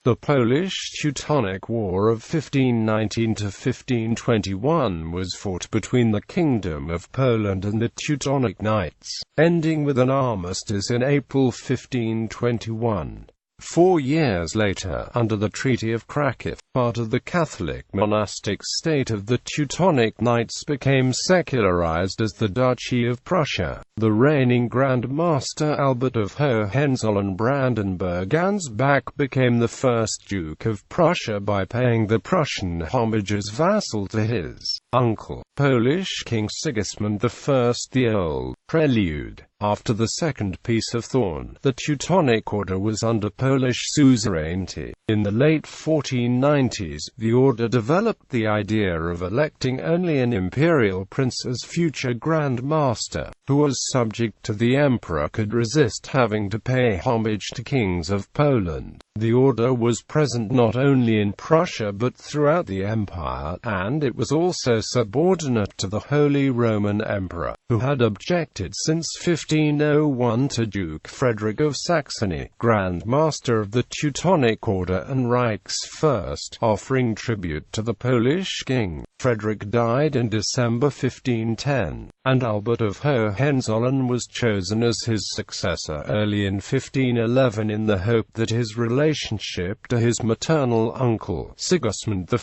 The Polish-Teutonic War of 1519 to 1521 was fought between the Kingdom of Poland and the Teutonic Knights, ending with an armistice in April 1521. 4 years later, under the Treaty of Kraków, part of the Catholic monastic state of the Teutonic Knights became secularized as the Duchy of Prussia. The reigning Grand Master Albert of Hohenzollern-Brandenburg-Ansbach became the first Duke of Prussia by paying the Prussian Homage as vassal to his uncle, Polish King Sigismund I the Old. Prelude. After the Second Peace of Thorn, the Teutonic Order was under Polish suzerainty. In the late 1490s, the order developed the idea of electing only an imperial prince as future Grand Master, who was subject to the emperor could resist having to pay homage to kings of Poland. The order was present not only in Prussia but throughout the empire, and it was also subordinate to the Holy Roman Emperor, who had objected since 1501 to Duke Frederick of Saxony, Grand Master of the Teutonic Order and Reich's first, offering tribute to the Polish king. Frederick died in December 1510, and Albert of Hohenzollern was chosen as his successor early in 1511 in the hope that his relationship to his maternal uncle, Sigismund I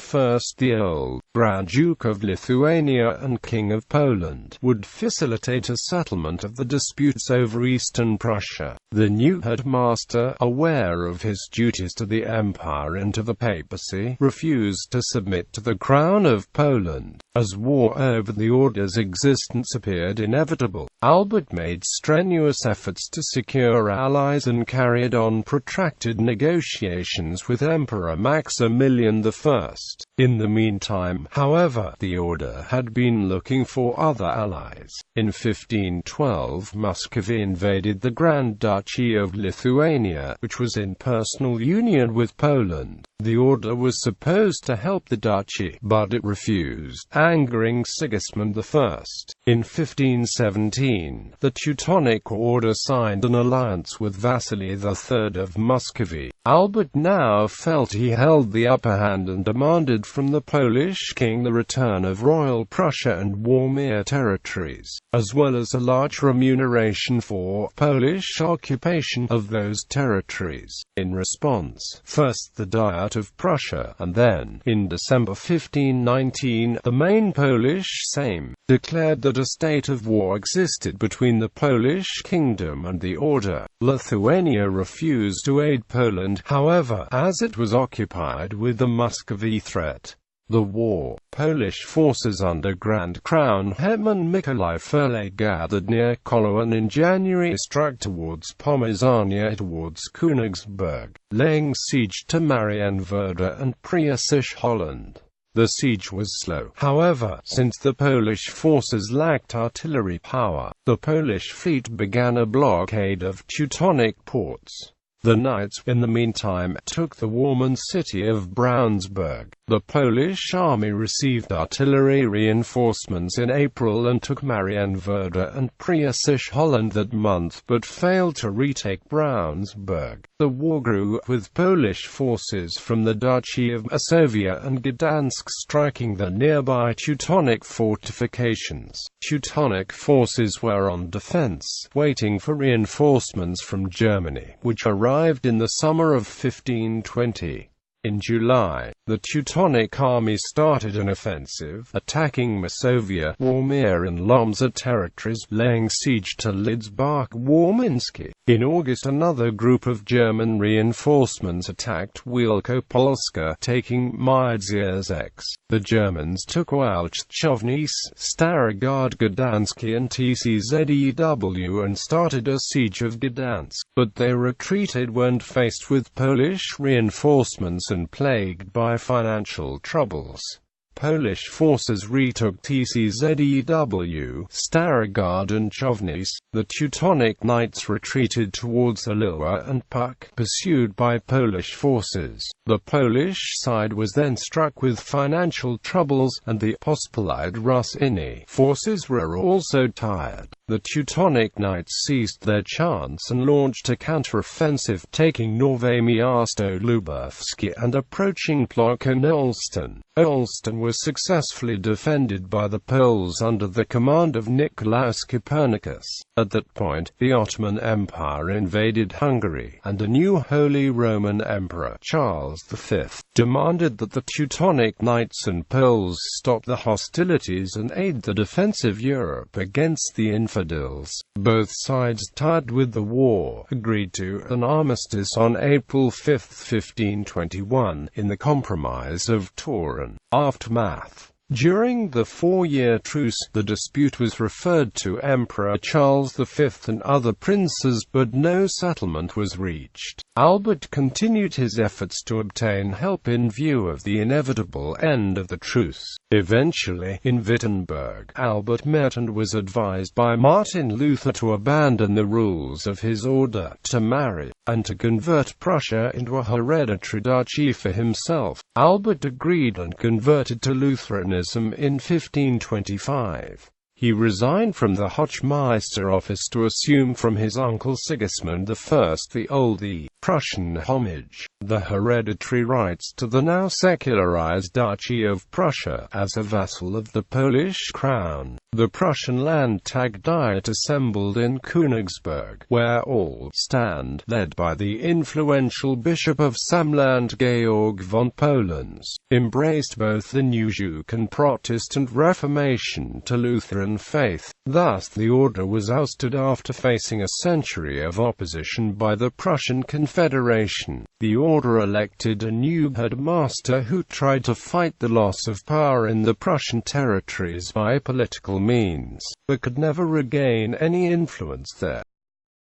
the Old, Grand Duke of Lithuania and King of Poland, would facilitate a settlement of the disputes over eastern Prussia. The new headmaster, aware of his duties to the empire and to the papacy, refused to submit to the crown of Poland. As war over the order's existence appeared inevitable, Albert made strenuous efforts to secure allies and carried on protracted negotiations with Emperor Maximilian I. In the meantime, however, the order had been looking for other allies. In 1512, Muscovy invaded the Grand Duchy of Lithuania, which was in personal union with Poland. The order was supposed to help the duchy, but it refused, angering Sigismund I. In 1517, the Teutonic Order signed an alliance with Vasily III of Muscovy. Albert now felt he held the upper hand and demanded from the Polish king the return of Royal Prussia and Warmia territories, as well as a large remuneration for Polish occupation of those territories. In response, first the Diet of Prussia, and then, in December 1519, the main Polish Sejm, declared that a state of war existed between the Polish kingdom and the order. Lithuania refused to aid Poland, however, as it was occupied with the Muscovy threat. The war. Polish forces under Grand Crown Hetman Mikołaj Ferle gathered near Kolowan in January, struck towards Pomazania towards Königsberg, laying siege to Marienwerder and Preußisch Holland. The siege was slow, however, since the Polish forces lacked artillery power. The Polish fleet began a blockade of Teutonic ports. The Knights, in the meantime, took the Warman city of Brownsburg. The Polish army received artillery reinforcements in April and took Marienwerder and Preußisch Holland that month, but failed to retake Brownsburg. The war grew, with Polish forces from the Duchy of Masovia and Gdansk striking the nearby Teutonic fortifications. Teutonic forces were on defense, waiting for reinforcements from Germany, which arrived in the summer of 1520. In July, the Teutonic army started an offensive, attacking Masovia, Warmia and Lomza territories, laying siege to Lidzbark-Warmiński. In August, another group of German reinforcements attacked Wielkopolska, taking Miedzierzec. The Germans took Walczownice, Starogard Gdański and TCZEW and started a siege of Gdansk, but they retreated when faced with Polish reinforcements and plagued by financial troubles. Polish forces retook TCZEW, Starogard and Chownice. The Teutonic Knights retreated towards Oliwa and Puck, pursued by Polish forces. The Polish side was then struck with financial troubles, and the Pospolite Rusyni forces were also tired. the Teutonic Knights seized their chance and launched a counteroffensive, taking Nowe Miasto Lubawskie and approaching Plock and Olsztyn. Olsztyn was successfully defended by the Poles under the command of Nicolaus Copernicus. At that point, the Ottoman Empire invaded Hungary, and a new Holy Roman Emperor, Charles V, demanded that the Teutonic Knights and Poles stop the hostilities and aid the defense of Europe against the infidels. Both sides, tied with the war, agreed to an armistice on April 5, 1521, in the Compromise of Turin. Aftermath. During the 4-year truce, the dispute was referred to Emperor Charles V and other princes, but no settlement was reached. Albert continued his efforts to obtain help in view of the inevitable end of the truce. Eventually, in Wittenberg, Albert met and was advised by Martin Luther to abandon the rules of his order, to marry, and to convert Prussia into a hereditary duchy for himself. Albert agreed and converted to Lutheranism in 1525. He resigned from the Hochmeister office to assume from his uncle Sigismund I the Old the Prussian Homage, the hereditary rights to the now secularized Duchy of Prussia, as a vassal of the Polish crown. The Prussian Landtag Diet assembled in Königsberg, where all stand, led by the influential Bishop of Samland Georg von Polens, embraced both the new Duke and Protestant Reformation to Lutheran faith. Thus the order was ousted after facing a century of opposition by the Prussian Confederation. The order elected a new headmaster who tried to fight the loss of power in the Prussian territories by political means, but could never regain any influence there.